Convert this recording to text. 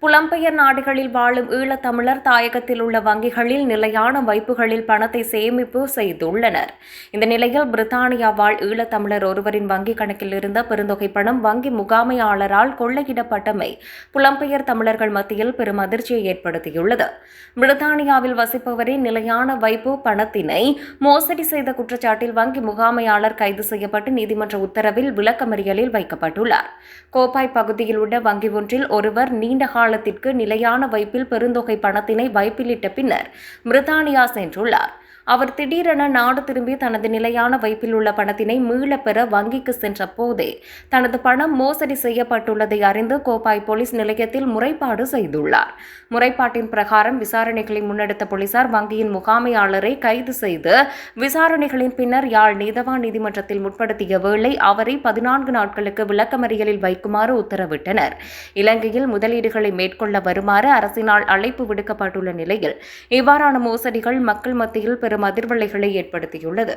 புலம்பெயர் நாடுகளில் வாழும் ஈழத்தமிழர் தாயகத்தில் உள்ள வங்கிகளில் நிலையான வைப்புகளில் பணத்தை சேமிப்பு செய்துள்ளனர். இந்த நிலையில் பிரித்தானியா வாழ் ஈழத்தமிழர் ஒருவரின் வங்கிக் கணக்கில் இருந்த பெருந்தொகை பணம் வங்கி முகாமையாளரால் கொள்ளையிடப்பட்டமை புலம்பெயர் தமிழர்கள் மத்தியில் பெரும் அதிர்ச்சியை ஏற்படுத்தியுள்ளது. பிரித்தானியாவில் வசிப்பவரின் நிலையான வைப்பு பணத்தினை மோசடி செய்த குற்றச்சாட்டில் வங்கி முகாமையாளர் கைது செய்யப்பட்டு நீதிமன்ற உத்தரவில் விளக்கமறியலில் வைக்கப்பட்டுள்ளார். கோப்பாய் பகுதியில் உள்ள வங்கி ஒன்றில் ஒருவர் நீண்ட காலத்திற்கு நிலையான வைப்பில் பெருந்தொகை பணத்தினை வைப்பிலிட்ட பின்னர் பிரித்தானியா சென்றுள்ளார். அவர் திடீரென நாடு திரும்பி தனது நிலையான வைப்பில் உள்ள பணத்தினை மீளப் பெற வங்கிக்கு சென்ற போதே தனது பணம் மோசடி செய்யப்பட்டுள்ளதை அறிந்து கோப்பாய் போலீஸ் நிலையத்தில் முறைப்பாடு செய்துள்ளார். முறைப்பாட்டின் பிரகாரம் விசாரணைகளை முன்னெடுத்த போலீசார் வங்கியின் முகாமையாளரை கைது செய்து விசாரணைகளின் பின்னர் யாழ் நீதவான் நீதிமன்றத்தில் முற்படுத்திய வேளை அவரை 14 நாட்களுக்கு விளக்கமறியலில் வைக்குமாறு உத்தரவிட்டனர். இலங்கையில் முதலீடுகளை மேற்கொள்ள வருமாறு அரசினால் அழைப்பு விடுக்கப்பட்டுள்ள நிலையில் இவ்வாறான மோசடிகள் மக்கள் மத்தியில் பெரும் அதிர்வலைகளை ஏற்படுத்தியுள்ளது.